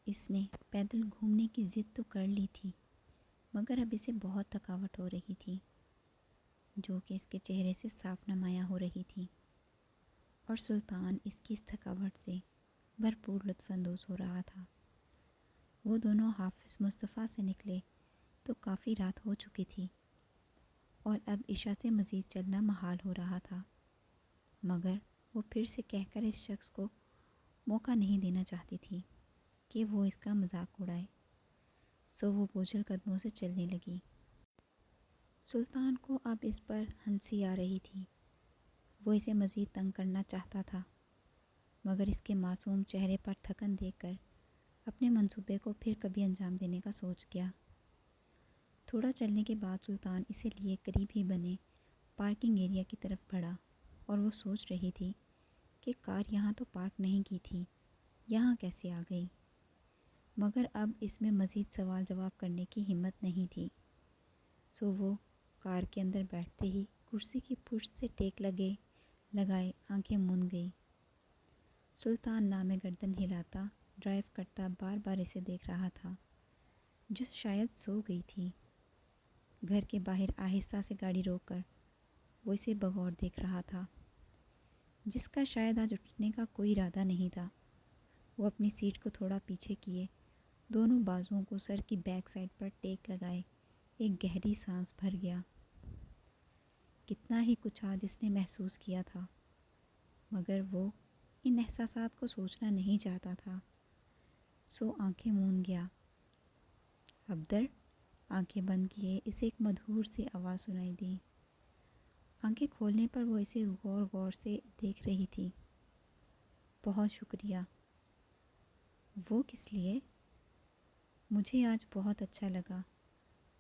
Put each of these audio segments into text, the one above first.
اس نے پیدل گھومنے کی ضد تو کر لی تھی، مگر اب اسے بہت تھکاوٹ ہو رہی تھی، جو کہ اس کے چہرے سے صاف نمایاں ہو رہی تھی، اور سلطان اس کی اس تھکاوٹ سے بھرپور لطف اندوز ہو رہا تھا۔ وہ دونوں حافظ مصطفیٰ سے نکلے تو کافی رات ہو چکی تھی، اور اب عشاء سے مزید چلنا محال ہو رہا تھا، مگر وہ پھر سے کہہ کر اس شخص کو موقع نہیں دینا چاہتی تھی کہ وہ اس کا مذاق اڑائے، سو وہ بوجھل قدموں سے چلنے لگی۔ سلطان کو اب اس پر ہنسی آ رہی تھی، وہ اسے مزید تنگ کرنا چاہتا تھا، مگر اس کے معصوم چہرے پر تھکن دیکھ کر اپنے منصوبے کو پھر کبھی انجام دینے کا سوچ گیا۔ تھوڑا چلنے کے بعد سلطان اسے لیے قریب ہی بنے پارکنگ ایریا کی طرف بڑھا، اور وہ سوچ رہی تھی کہ کار یہاں تو پارک نہیں کی تھی، یہاں کیسے آ گئی، مگر اب اس میں مزید سوال جواب کرنے کی ہمت نہیں تھی، سو وہ کار کے اندر بیٹھتے ہی کرسی کی پشت سے ٹیک لگائے آنکھیں موند گئی۔ سلطان نام گردن ہلاتا ڈرائیو کرتا بار بار اسے دیکھ رہا تھا، جو شاید سو گئی تھی۔ گھر کے باہر آہستہ سے گاڑی روک کر وہ اسے بغور دیکھ رہا تھا، جس کا شاید آج اٹھنے کا کوئی ارادہ نہیں تھا۔ وہ اپنی سیٹ کو تھوڑا پیچھے کیے، دونوں بازوؤں کو سر کی بیک سائڈ پر ٹیک لگائے ایک گہری سانس بھر گیا۔ کتنا ہی کچھ آج اس نے محسوس کیا تھا، مگر وہ ان احساسات کو سوچنا نہیں چاہتا تھا، سو آنکھیں موند گیا۔ عبدر، آنکھیں بند کیے اسے ایک مدھور سی آواز سنائی دی۔ آنکھیں کھولنے پر وہ اسے غور غور سے دیکھ رہی تھی۔ بہت شکریہ۔ وہ کس لیے؟ مجھے آج بہت اچھا لگا،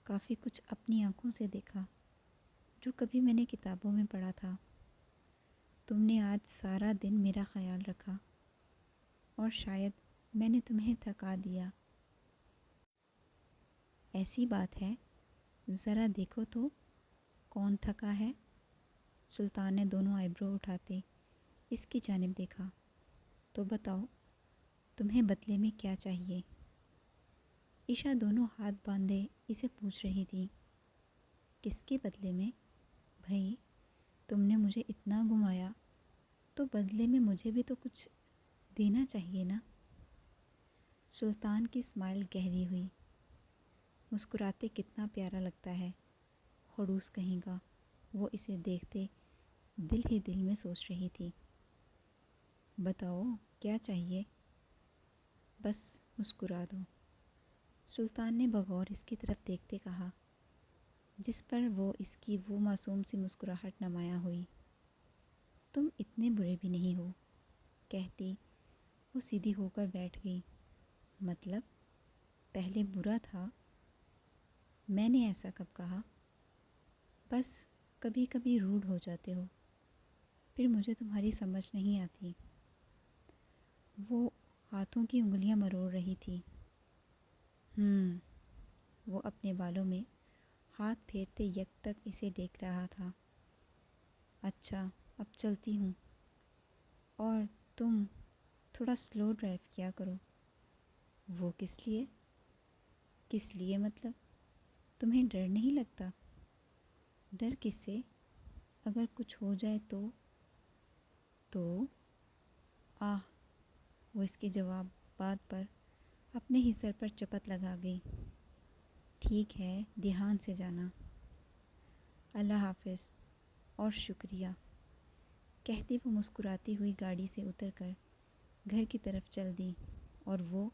کافی کچھ اپنی آنکھوں سے دیکھا جو کبھی میں نے کتابوں میں پڑھا تھا۔ تم نے آج سارا دن میرا خیال رکھا، اور شاید میں نے تمہیں تھکا دیا۔ ایسی بات ہے؟ ذرا دیکھو تو کون تھکا ہے؟ سلطان نے دونوں آئی برو اٹھاتے اس کی جانب دیکھا۔ تو بتاؤ، تمہیں بدلے میں کیا چاہیے؟ عشا دونوں ہاتھ باندھے اسے پوچھ رہی تھی۔ کس کے بدلے میں؟ بھئی، تم نے مجھے اتنا گھمایا تو بدلے میں مجھے بھی تو کچھ دینا چاہیے نا؟ سلطان کی اسمائل گہری ہوئی۔ مسکراتے کتنا پیارا لگتا ہے، خڑوس کہیں کا، وہ اسے دیکھتے دل ہی دل میں سوچ رہی تھی۔ بتاؤ کیا چاہیے؟ بس مسکرا دو، سلطان نے بغور اس کی طرف دیکھتے کہا، جس پر وہ اس کی وہ معصوم سی مسکراہٹ نمایاں ہوئی۔ تم اتنے برے بھی نہیں ہو، کہتی وہ سیدھی ہو کر بیٹھ گئی۔ مطلب پہلے برا تھا؟ میں نے ایسا کب کہا؟ بس کبھی کبھی روڈ ہو جاتے ہو، پھر مجھے تمہاری سمجھ نہیں آتی۔ وہ ہاتھوں کی انگلیاں مروڑ رہی تھی۔ وہ اپنے بالوں میں ہاتھ پھیرتے یک تک اسے دیکھ رہا تھا۔ اچھا، اب چلتی ہوں، اور تم تھوڑا سلو ڈرائیو کیا کرو۔ وہ کس لیے؟ کس لیے مطلب؟ تمہیں ڈر نہیں لگتا؟ ڈر کس سے؟ اگر کچھ ہو جائے تو وہ اس کے جواب بات پر اپنے ہی سر پر چپت لگا گئی۔ ٹھیک ہے، دھیان سے جانا۔ اللہ حافظ، اور شکریہ، کہتی وہ مسکراتی ہوئی گاڑی سے اتر کر گھر کی طرف چل دی، اور وہ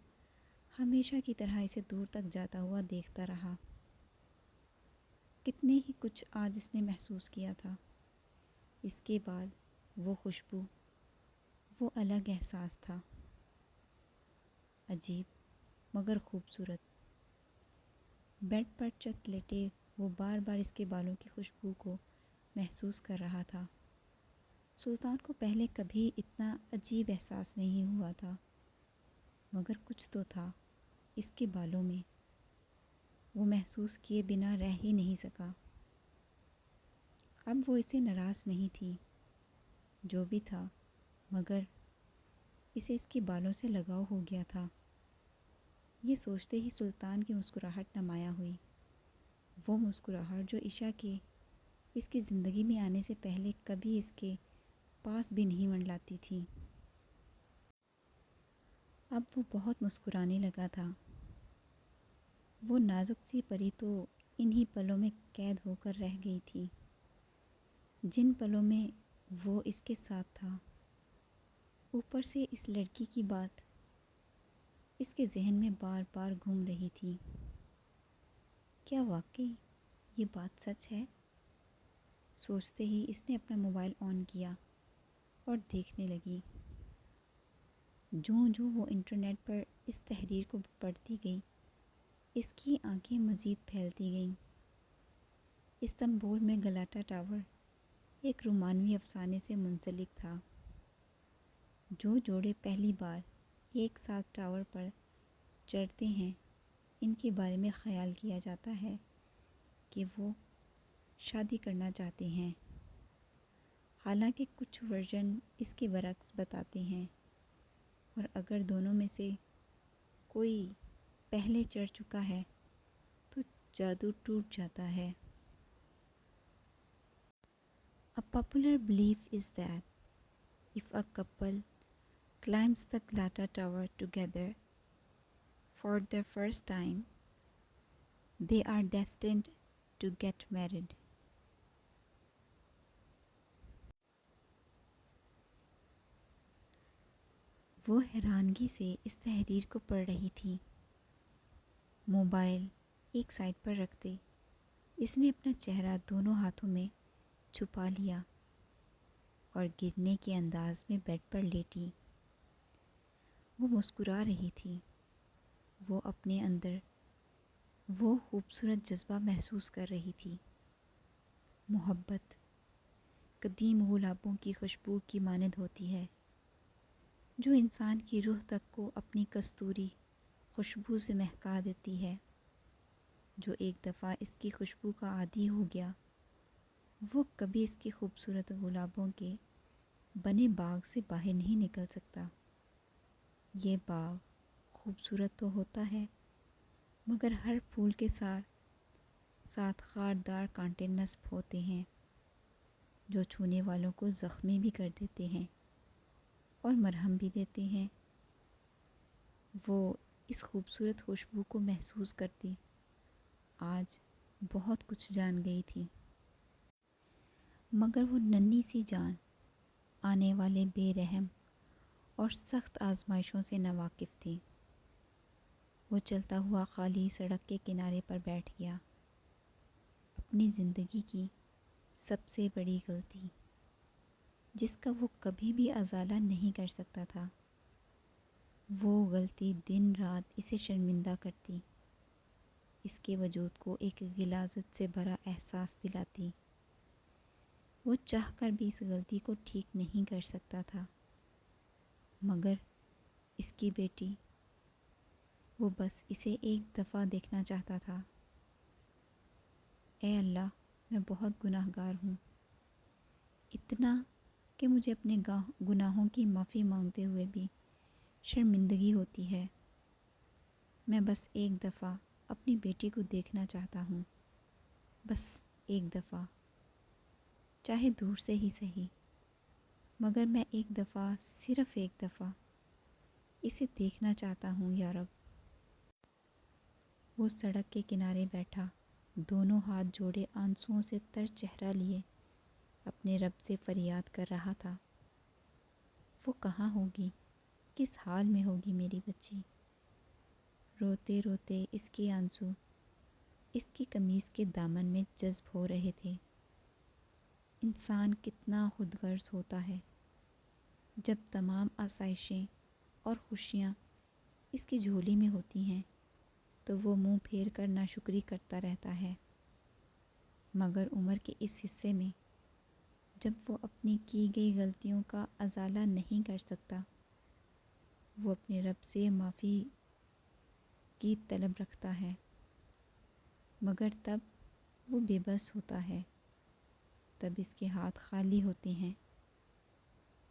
ہمیشہ کی طرح اسے دور تک جاتا ہوا دیکھتا رہا۔ کتنے ہی کچھ آج اس نے محسوس کیا تھا۔ اس کے بعد وہ خوشبو، وہ الگ احساس تھا، عجیب مگر خوبصورت۔ بیڈ پر چت لیٹے وہ بار بار اس کے بالوں کی خوشبو کو محسوس کر رہا تھا۔ سلطان کو پہلے کبھی اتنا عجیب احساس نہیں ہوا تھا، مگر کچھ تو تھا اس کے بالوں میں، وہ محسوس کیے بنا رہ ہی نہیں سکا۔ اب وہ اسے ناراض نہیں تھی، جو بھی تھا، مگر اسے اس کے بالوں سے لگاؤ ہو گیا تھا۔ یہ سوچتے ہی سلطان کی مسکراہٹ نمایاں ہوئی، وہ مسکراہٹ جو عشاء کے اس کی زندگی میں آنے سے پہلے کبھی اس کے پاس بھی نہیں منڈلاتی تھی۔ اب وہ بہت مسکرانے لگا تھا۔ وہ نازک سی پری تو انہی پلوں میں قید ہو کر رہ گئی تھی، جن پلوں میں وہ اس کے ساتھ تھا۔ اوپر سے اس لڑکی کی بات اس کے ذہن میں بار بار گھوم رہی تھی۔ کیا واقعی یہ بات سچ ہے؟ سوچتے ہی اس نے اپنا موبائل آن کیا اور دیکھنے لگی۔ جوں جوں وہ انٹرنیٹ پر اس تحریر کو پڑھتی گئی، اس کی آنکھیں مزید پھیلتی گئیں۔ استنبول میں گلاٹا ٹاور ایک رومانوی افسانے سے منسلک تھا۔ جو جوڑے پہلی بار ایک ساتھ ٹاور پر چڑھتے ہیں، ان کے بارے میں خیال کیا جاتا ہے کہ وہ شادی کرنا چاہتے ہیں، حالانکہ کچھ ورژن اس کے برعکس بتاتے ہیں، اور اگر دونوں میں سے کوئی پہلے چڑھ چکا ہے تو جادو ٹوٹ جاتا ہے۔ A popular belief is that if a couple climbs the Galata Tower together for the first time, they are destined to get married. وہ حیرانگی سے اس تحریر کو پڑھ رہی تھی۔ موبائل ایک سائڈ پر رکھتے اس نے اپنا چہرہ دونوں ہاتھوں میں چھپا لیا اور گرنے کے انداز میں بیڈ پر لیٹی۔ وہ مسکرا رہی تھی۔ وہ اپنے اندر وہ خوبصورت جذبہ محسوس کر رہی تھی۔ محبت قدیم گلابوں کی خوشبو کی مانند ہوتی ہے، جو انسان کی روح تک کو اپنی کستوری خوشبو سے مہکا دیتی ہے۔ جو ایک دفعہ اس کی خوشبو کا عادی ہو گیا، وہ کبھی اس کی خوبصورت گلابوں کے بنے باغ سے باہر نہیں نکل سکتا۔ یہ باغ خوبصورت تو ہوتا ہے، مگر ہر پھول کے ساتھ خاردار کانٹے نصب ہوتے ہیں، جو چھونے والوں کو زخمی بھی کر دیتے ہیں اور مرہم بھی دیتے ہیں۔ وہ اس خوبصورت خوشبو کو محسوس کرتی آج بہت کچھ جان گئی تھی، مگر وہ ننھی سی جان آنے والے بے رحم اور سخت آزمائشوں سے ناواقف تھی۔ وہ چلتا ہوا خالی سڑک کے کنارے پر بیٹھ گیا۔ اپنی زندگی کی سب سے بڑی غلطی، جس کا وہ کبھی بھی ازالہ نہیں کر سکتا تھا، وہ غلطی دن رات اسے شرمندہ کرتی، اس کے وجود کو ایک غلاظت سے بھرا احساس دلاتی۔ وہ چاہ کر بھی اس غلطی کو ٹھیک نہیں کر سکتا تھا، مگر اس کی بیٹی، وہ بس اسے ایک دفعہ دیکھنا چاہتا تھا۔ اے اللہ، میں بہت گناہ گار ہوں، اتنا کہ مجھے اپنے گناہوں کی معافی مانگتے ہوئے بھی شرمندگی ہوتی ہے۔ میں بس ایک دفعہ اپنی بیٹی کو دیکھنا چاہتا ہوں، بس ایک دفعہ، چاہے دور سے ہی صحیح، مگر میں ایک دفعہ، صرف ایک دفعہ اسے دیکھنا چاہتا ہوں یا رب۔ وہ سڑک کے کنارے بیٹھا، دونوں ہاتھ جوڑے آنسوؤں سے تر چہرہ لیے اپنے رب سے فریاد کر رہا تھا۔ وہ کہاں ہوگی؟ کس حال میں ہوگی میری بچی؟ روتے روتے اس کے آنسو اس کی قمیص کے دامن میں جذب ہو رہے تھے۔ انسان کتنا خود غرض ہوتا ہے، جب تمام آسائشیں اور خوشیاں اس کی جھولی میں ہوتی ہیں تو وہ منہ پھیر کر ناشکری کرتا رہتا ہے، مگر عمر کے اس حصے میں جب وہ اپنی کی گئی غلطیوں کا ازالہ نہیں کر سکتا، وہ اپنے رب سے معافی کی طلب رکھتا ہے، مگر تب وہ بے بس ہوتا ہے، تب اس کے ہاتھ خالی ہوتے ہیں،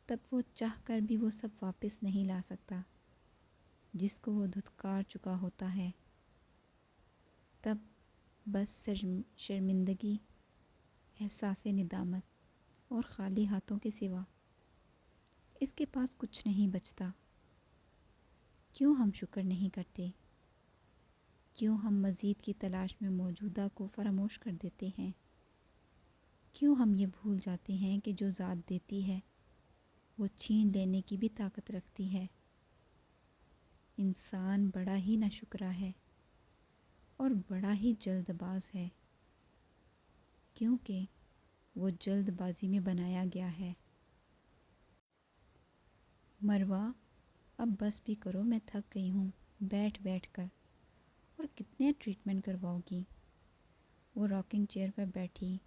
تب وہ چاہ کر بھی وہ سب واپس نہیں لا سکتا۔ جس کو وہ دھتکار چکا ہوتا ہے، تب بس شرمندگی، احساس ندامت اور خالی ہاتھوں کے سوا اس کے پاس کچھ نہیں بچتا۔ کیوں ہم شکر نہیں کرتے؟ کیوں ہم مزید کی تلاش میں موجودہ کو فراموش کر دیتے ہیں؟ کیوں ہم یہ بھول جاتے ہیں کہ جو ذات دیتی ہے وہ چھین لینے کی بھی طاقت رکھتی ہے؟ انسان بڑا ہی ناشکرا ہے اور بڑا ہی جلد باز ہے، کیونکہ وہ جلد بازی میں بنایا گیا ہے۔ مروہ، اب بس بھی کرو، میں تھک گئی ہوں بیٹھ بیٹھ کر، اور کتنے ٹریٹمنٹ کرواؤ گی؟ وہ راکنگ چیئر پر بیٹھی،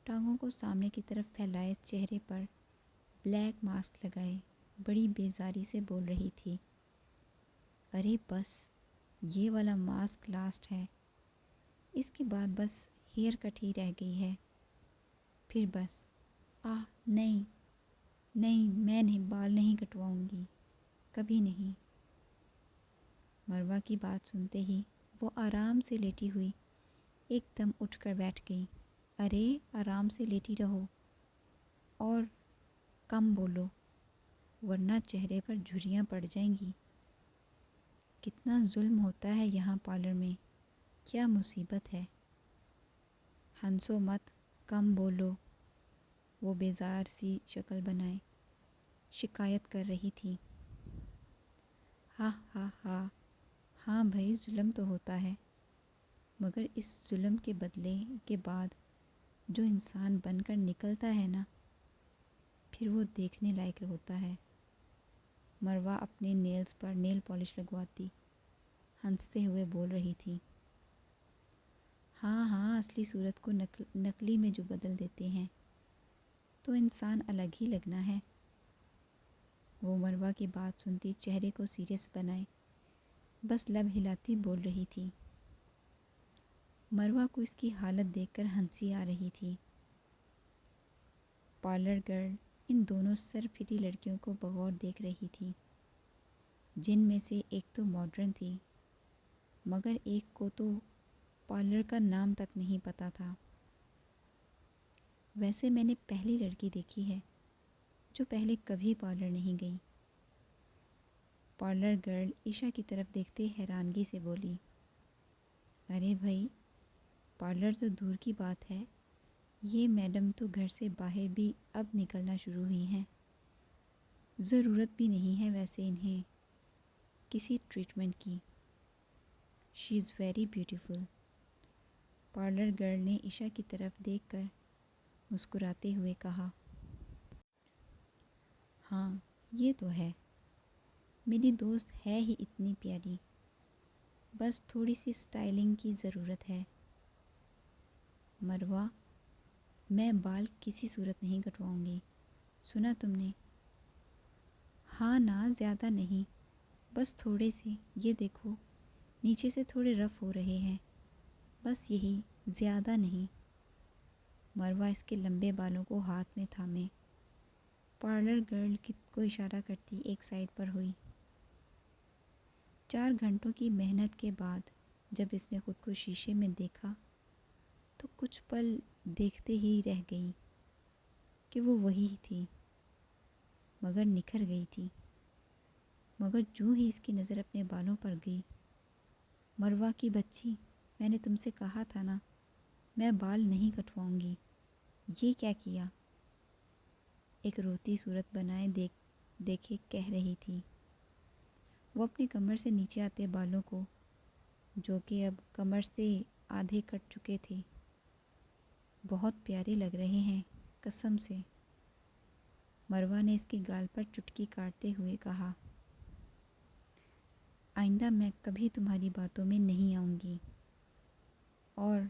ٹانگوں کو سامنے کی طرف پھیلائے، چہرے پر بلیک ماسک لگائے بڑی بیزاری سے بول رہی تھی۔ ارے بس، یہ والا ماسک لاسٹ ہے، اس کے بعد بس ہیئر کٹ ہی رہ گئی ہے، پھر بس۔ نہیں نہیں، میں نہیں، بال نہیں کٹواؤں گی، کبھی نہیں۔ مروہ کی بات سنتے ہی وہ آرام سے لیٹی ہوئی ایک دم اٹھ کر بیٹھ گئی۔ ارے آرام سے لیٹی رہو اور کم بولو، ورنہ چہرے پر جھریاں پڑ جائیں گی۔ کتنا ظلم ہوتا ہے یہاں پارلر میں، کیا مصیبت ہے۔ ہنسو مت، کم بولو، وہ بیزار سی شکل بنائے شکایت کر رہی تھی۔ ہاں ہاں ہاں، ہاں بھائی، ظلم تو ہوتا ہے، مگر اس ظلم کے بدلے کے بعد جو انسان بن کر نکلتا ہے نا، پھر وہ دیکھنے لائق ہوتا ہے۔ مروہ اپنے نیلز پر نیل پالش لگواتی ہنستے ہوئے بول رہی تھی۔ ہاں ہاں، اصلی صورت کو نقلی میں جو بدل دیتے ہیں تو انسان الگ ہی لگنا ہے۔ وہ مروہ کی بات سنتی چہرے کو سیریس بنائے بس لب ہلاتی بول رہی تھی۔ مروہ کو اس کی حالت دیکھ کر ہنسی آ رہی تھی۔ پارلر گرل ان دونوں سر پھٹی لڑکیوں کو بغور دیکھ رہی تھی، جن میں سے ایک تو ماڈرن تھی، مگر ایک کو تو پارلر کا نام تک نہیں پتہ تھا۔ ویسے میں نے پہلی لڑکی دیکھی ہے جو پہلے کبھی پارلر نہیں گئی۔ پارلر گرل عشا کی طرف دیکھتے حیرانگی سے بولی۔ ارے بھائی، پارلر تو دور کی بات ہے، یہ میڈم تو گھر سے باہر بھی اب نکلنا شروع ہوئی ہیں، ضرورت بھی نہیں ہے ویسے انہیں کسی ٹریٹمنٹ کی۔ She is very beautiful, parlour girl نے عشا کی طرف دیکھ کر مسکراتے ہوئے کہا۔ ہاں یہ تو ہے، میری دوست ہے ہی اتنی پیاری، بس تھوڑی سی اسٹائلنگ کی ضرورت ہے۔ مروہ، میں بال کسی صورت نہیں کٹواؤں گی، سنا تم نے؟ ہاں نا، زیادہ نہیں، بس تھوڑے سے، یہ دیکھو نیچے سے تھوڑے رف ہو رہے ہیں، بس یہی، زیادہ نہیں۔ مروہ اس کے لمبے بالوں کو ہاتھ میں تھامے پارلر گرل کو اشارہ کرتی ایک سائڈ پر ہوئی۔ 4 گھنٹوں کی محنت کے بعد جب اس نے خود کو شیشے میں دیکھا تو کچھ پل دیکھتے ہی رہ گئی کہ وہ وہی تھی، مگر نکھر گئی تھی۔ مگر جو ہی اس کی نظر اپنے بالوں پر گئی، مروہ کی بچی، میں نے تم سے کہا تھا نا، میں بال نہیں کٹواؤں گی، یہ کیا کیا؟ ایک روتی صورت بنائے دیکھے کہہ رہی تھی۔ وہ اپنی کمر سے نیچے آتے بالوں کو، جو کہ اب کمر سے آدھے کٹ چکے تھے، بہت پیارے لگ رہے ہیں قسم سے۔ مروہ نے اس کے گال پر چٹکی کاٹتے ہوئے کہا۔ آئندہ میں کبھی تمہاری باتوں میں نہیں آؤں گی، اور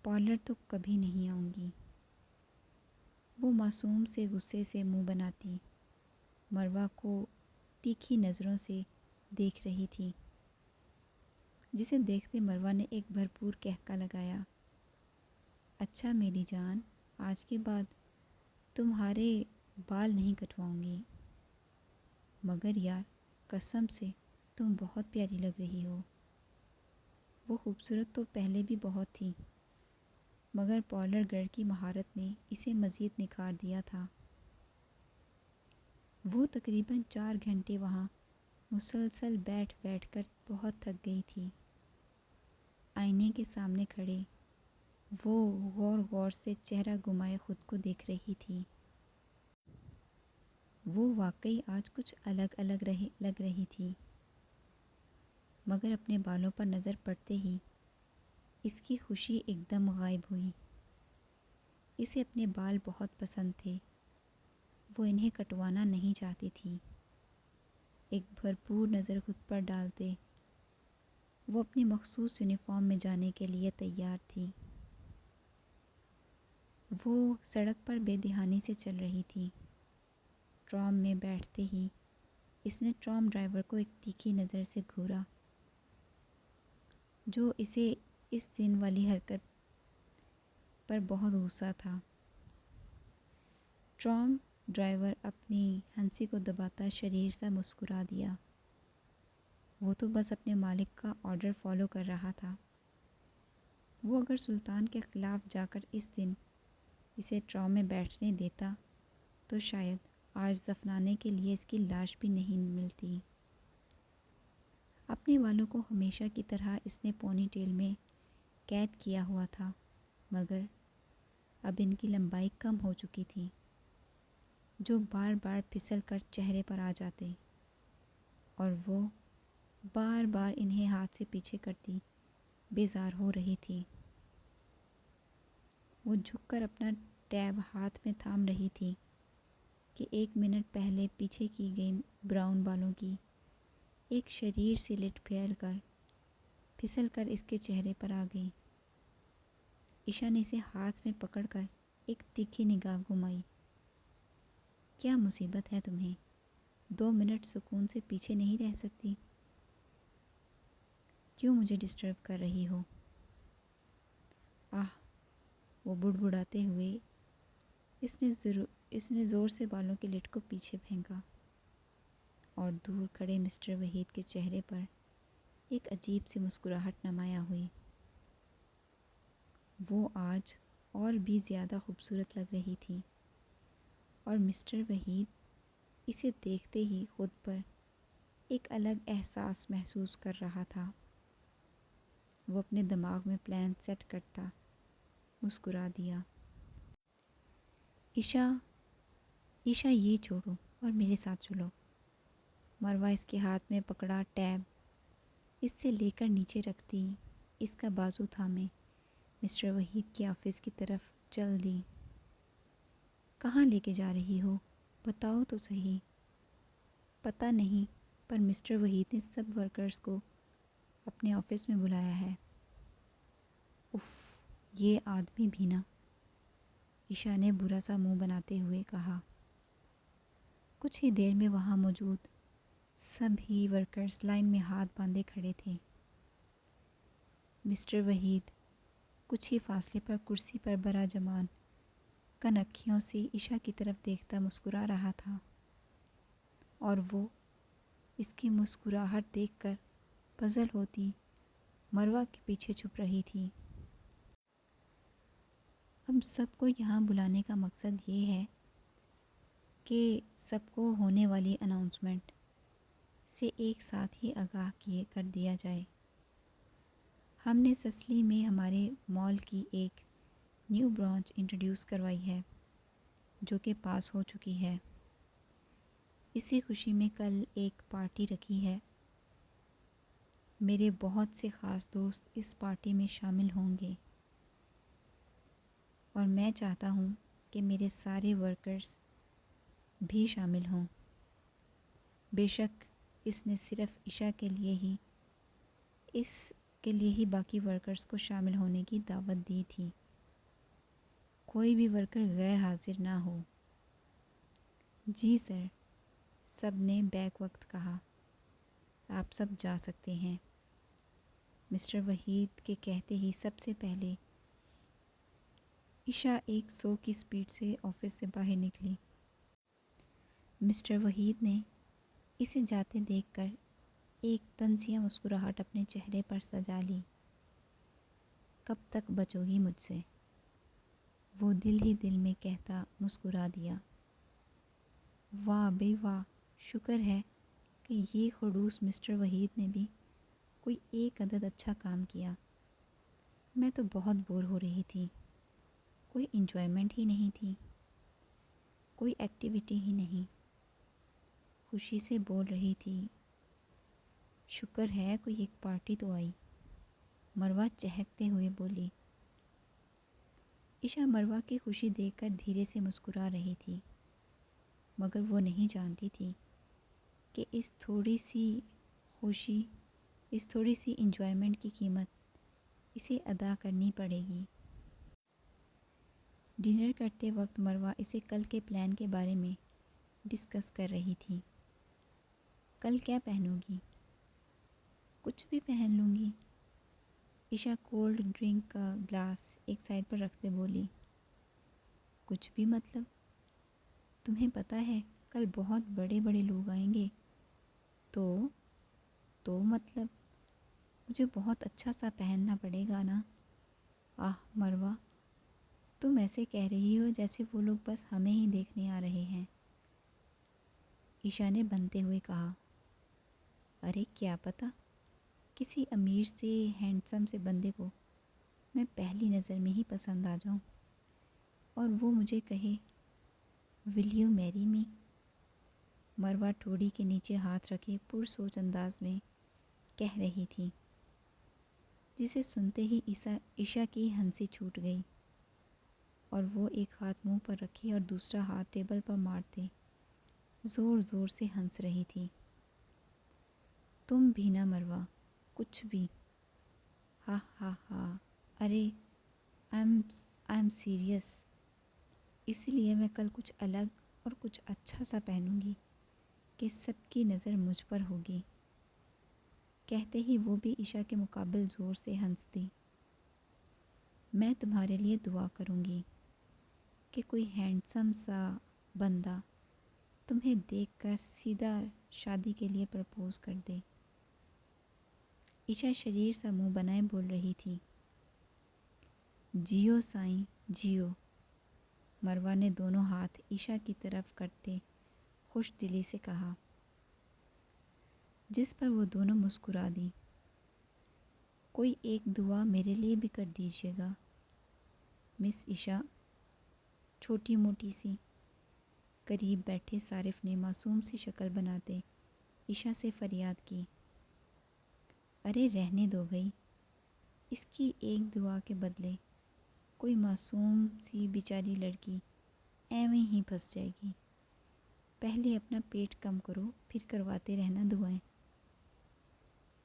پارلر تو کبھی نہیں آؤں گی۔ وہ معصوم سے غصے سے منہ بناتی مروہ کو تیکھی نظروں سے دیکھ رہی تھی، جسے دیکھتے مروہ نے ایک بھرپور قہقہ لگایا۔ اچھا میری جان، آج کے بعد تمہارے بال نہیں کٹواؤں گی، مگر یار قسم سے تم بہت پیاری لگ رہی ہو۔ وہ خوبصورت تو پہلے بھی بہت تھی، مگر پارلر گرل کی مہارت نے اسے مزید نکھار دیا تھا۔ وہ تقریباً 4 گھنٹے وہاں مسلسل بیٹھ بیٹھ کر بہت تھک گئی تھی۔ آئینے کے سامنے کھڑے وہ غور غور سے چہرہ گھمائے خود کو دیکھ رہی تھی۔ وہ واقعی آج کچھ الگ لگ رہی تھی، مگر اپنے بالوں پر نظر پڑتے ہی اس کی خوشی ایک دم غائب ہوئی۔ اسے اپنے بال بہت پسند تھے، وہ انہیں کٹوانا نہیں چاہتی تھی۔ ایک بھرپور نظر خود پر ڈالتے وہ اپنی مخصوص یونیفارم میں جانے کے لیے تیار تھی۔ وہ سڑک پر بے دھیانی سے چل رہی تھی۔ ٹرام میں بیٹھتے ہی اس نے ٹرام ڈرائیور کو ایک تیکھی نظر سے گھورا، جو اسے اس دن والی حرکت پر بہت غصہ تھا۔ ٹرام ڈرائیور اپنی ہنسی کو دباتا شریر سا مسکرا دیا۔ وہ تو بس اپنے مالک کا آرڈر فالو کر رہا تھا۔ وہ اگر سلطان کے خلاف جا کر اس دن اسے ٹرام میں بیٹھنے دیتا تو شاید آج دفنانے کے لیے اس کی لاش بھی نہیں ملتی۔ اپنے والوں کو ہمیشہ کی طرح اس نے پونی ٹیل میں قید کیا ہوا تھا، مگر اب ان کی لمبائی کم ہو چکی تھی، جو بار بار پھسل کر چہرے پر آ جاتے اور وہ بار بار انہیں ہاتھ سے پیچھے کرتی بیزار ہو رہی تھی۔ وہ جھک کر اپنا ٹیب ہاتھ میں تھام رہی تھی کہ 1 منٹ پہلے پیچھے کی گئی براؤن بالوں کی ایک شریر سی لٹ پھسل کر اس کے چہرے پر آ گئی۔ عشا نے اسے ہاتھ میں پکڑ کر ایک تیکھی نگاہ گھمائی۔ کیا مصیبت ہے تمہیں؟ 2 منٹ سکون سے پیچھے نہیں رہ سکتی؟ کیوں مجھے ڈسٹرب کر رہی ہو؟ وہ بڑبڑاتے ہوئے اس نے زور سے بالوں کی لٹ کو پیچھے پھینکا اور دور کھڑے مسٹر وحید کے چہرے پر ایک عجیب سی مسکراہٹ نمایاں ہوئی۔ وہ آج اور بھی زیادہ خوبصورت لگ رہی تھی اور مسٹر وحید اسے دیکھتے ہی خود پر ایک الگ احساس محسوس کر رہا تھا۔ وہ اپنے دماغ میں پلان سیٹ کرتا مسکرا دیا۔ عشا یہ چھوڑو اور میرے ساتھ چلو۔ مروہ اس کے ہاتھ میں پکڑا ٹیب اس سے لے کر نیچے رکھتی اس کا بازو تھامے مسٹر وحید کے آفس کی طرف چل دی۔ کہاں لے کے جا رہی ہو؟ بتاؤ تو صحیح۔ پتہ نہیں، پر مسٹر وحید نے سب ورکرز کو اپنے آفس میں بلایا ہے۔ اف، یہ آدمی بھی نا، عشا نے برا سا منہ بناتے ہوئے کہا۔ کچھ ہی دیر میں وہاں موجود سب ہی ورکرز لائن میں ہاتھ باندھے کھڑے تھے۔ مسٹر وحید کچھ ہی فاصلے پر کرسی پر براجمان کنکھیوں سے عشا کی طرف دیکھتا مسکرا رہا تھا اور وہ اس کی مسکراہٹ دیکھ کر پزل ہوتی مروہ کے پیچھے چھپ رہی تھی۔ اب سب کو یہاں بلانے کا مقصد یہ ہے کہ سب کو ہونے والی اناؤنسمنٹ سے ایک ساتھ ہی آگاہ کر دیا جائے۔ ہم نے سسلی میں ہمارے مال کی ایک نیو برانچ انٹروڈیوس کروائی ہے، جو کہ پاس ہو چکی ہے۔ اسی خوشی میں کل ایک پارٹی رکھی ہے۔ میرے بہت سے خاص دوست اس پارٹی میں شامل ہوں گے اور میں چاہتا ہوں کہ میرے سارے ورکرز بھی شامل ہوں۔ بے شک اس نے صرف عشا کے لیے ہی باقی ورکرز کو شامل ہونے کی دعوت دی تھی۔ کوئی بھی ورکر غیر حاضر نہ ہو۔ جی سر، سب نے بیک وقت کہا۔ آپ سب جا سکتے ہیں۔ مسٹر وحید کے کہتے ہی سب سے پہلے عشا 100 کی سپیڈ سے آفس سے باہر نکلی۔ مسٹر وحید نے اسے جاتے دیکھ کر ایک طنزیہ مسکراہٹ اپنے چہرے پر سجا لی۔ کب تک بچو گی مجھ سے؟ وہ دل ہی دل میں کہتا مسکرا دیا۔ واہ بے واہ، شکر ہے کہ یہ خڑوس مسٹر وحید نے بھی کوئی ایک عدد اچھا کام کیا۔ میں تو بہت بور ہو رہی تھی، کوئی انجوائمنٹ ہی نہیں تھی، کوئی ایکٹیویٹی ہی نہیں۔ خوشی سے بول رہی تھی، شکر ہے کوئی ایک پارٹی تو آئی۔ مروہ چہکتے ہوئے بولی۔ عشا مروہ کی خوشی دیکھ کر دھیرے سے مسکرا رہی تھی، مگر وہ نہیں جانتی تھی کہ اس تھوڑی سی خوشی، اس تھوڑی سی انجوائمنٹ کی قیمت اسے ادا کرنی پڑے گی۔ ڈنر کرتے وقت مروہ اسے کل کے پلان کے بارے میں ڈسکس کر رہی تھی۔ کل کیا پہنو گی؟ کچھ بھی پہن لوں گی۔ عشا کولڈ ڈرنک کا گلاس ایک سائڈ پر رکھتے بولی۔ کچھ بھی مطلب؟ تمہیں پتہ ہے کل بہت بڑے بڑے لوگ آئیں گے، تو مطلب مجھے بہت اچھا سا پہننا پڑے گا نا۔ آہ مروہ، تم ایسے کہہ رہی ہو جیسے وہ لوگ بس ہمیں ہی دیکھنے آ رہے ہیں۔ عشا نے بنتے ہوئے کہا۔ ارے کیا پتہ، کسی امیر سے ہینڈسم سے بندے کو میں پہلی نظر میں ہی پسند آ جاؤں اور وہ مجھے کہے ول یو میری می؟ مروہ ٹھوڑی کے نیچے ہاتھ رکھے پرسوچ انداز میں کہہ رہی تھی، جسے سنتے ہی عشا کی ہنسی چھوٹ گئی اور وہ ایک ہاتھ منہ پر رکھے اور دوسرا ہاتھ ٹیبل پر مارتے زور زور سے ہنس رہی تھی۔ تم بھی نہ مروہ، کچھ بھی۔ ہا ہا ہا، ارے آئی ایم سیریس، اسی لیے میں کل کچھ الگ اور کچھ اچھا سا پہنوں گی کہ سب کی نظر مجھ پر ہوگی۔ کہتے ہی وہ بھی عشا کے مقابل زور سے ہنس دی۔ میں تمہارے لیے دعا کروں گی کہ کوئی ہینڈسم سا بندہ تمہیں دیکھ کر سیدھا شادی کے لیے پرپوز کر دے۔ عشا شریر سا منہ بنائے بول رہی تھی۔ جیو سائیں جیو، مروہ نے دونوں ہاتھ عشا کی طرف کرتے خوش دلی سے کہا، جس پر وہ دونوں مسکرا دیں۔ کوئی ایک دعا میرے لیے بھی کر دیجیے گا مس عشا، چھوٹی موٹی سی۔ قریب بیٹھے صارف نے معصوم سی شکل بناتے عشا سے فریاد کی۔ ارے رہنے دو بھئی، اس کی ایک دعا کے بدلے کوئی معصوم سی بیچاری لڑکی ایویں ہی پھنس جائے گی۔ پہلے اپنا پیٹ کم کرو پھر کرواتے رہنا دعائیں۔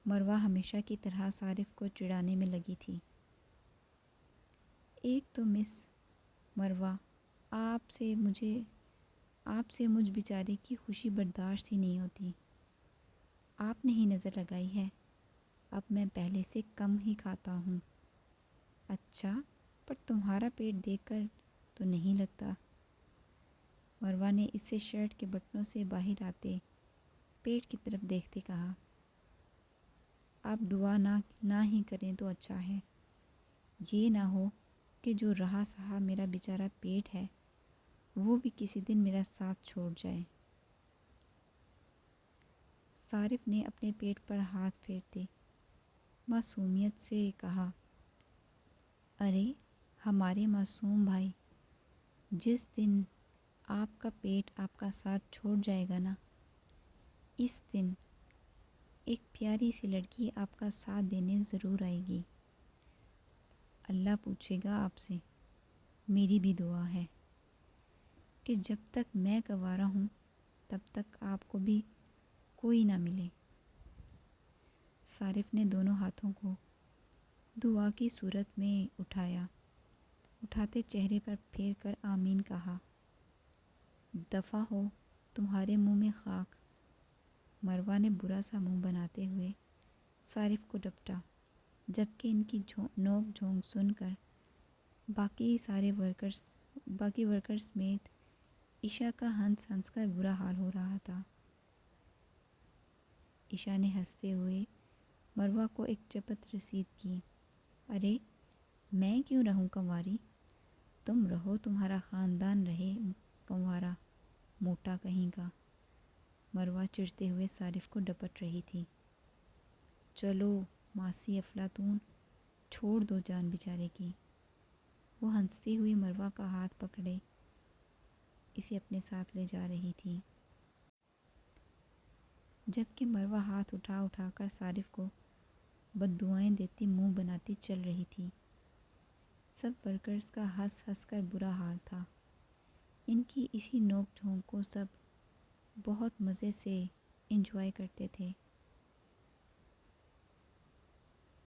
مروہ ہمیشہ کی طرح صارف کو چڑھانے میں لگی تھی۔ ایک تو مس مروہ، آپ سے مجھ بیچارے کی خوشی برداشت ہی نہیں ہوتی۔ آپ نے ہی نظر لگائی ہے، اب میں پہلے سے کم ہی کھاتا ہوں۔ اچھا، پر تمہارا پیٹ دیکھ کر تو نہیں لگتا۔ مروہ نے اس سے شرٹ کے بٹنوں سے باہر آتے پیٹ کی طرف دیکھتے کہا۔ آپ دعا نہ ہی کریں تو اچھا ہے، یہ نہ ہو کہ جو رہا سہا میرا بیچارہ پیٹ ہے وہ بھی کسی دن میرا ساتھ چھوڑ جائے۔ صارف نے اپنے پیٹ پر ہاتھ پھیرتے معصومیت سے کہا، ارے ہمارے معصوم بھائی، جس دن آپ کا پیٹ آپ کا ساتھ چھوڑ جائے گا نا، اس دن ایک پیاری سی لڑکی آپ کا ساتھ دینے ضرور آئے گی۔ اللہ پوچھے گا آپ سے، میری بھی دعا ہے کہ جب تک میں گوارا ہوں تب تک آپ کو بھی کوئی نہ ملے۔ صارف نے دونوں ہاتھوں کو دعا کی صورت میں اٹھاتے چہرے پر پھیر کر آمین کہا۔ دفع ہو تمہارے منہ میں خاک، مروہ نے برا سا منہ بناتے ہوئے صارف کو ڈپٹا، جبکہ ان کی نوک جھونک سن کر باقی ورکرز سمیت عشا کا ہنس کر برا حال ہو رہا تھا۔ عشا نے ہنستے ہوئے مروہ کو ایک چپت رسید کی۔ ارے میں کیوں رہوں کنواری؟ تم رہو، تمہارا خاندان رہے کنوارا، موٹا کہیں کا۔ مروہ چڑھتے ہوئے صارف کو ڈپٹ رہی تھی۔ چلو ماسی افلاطون، چھوڑ دو جان بیچارے کی۔ وہ ہنستی ہوئی مروہ کا ہاتھ پکڑے اسے اپنے ساتھ لے جا رہی تھی، جبکہ مروہ ہاتھ اٹھا کر صارف کو بددعائیں دیتی منہ بناتی چل رہی تھی۔ سب ورکرز کا ہنس ہنس کر برا حال تھا۔ ان کی اسی نوک جھونک کو سب بہت مزے سے انجوائے کرتے تھے۔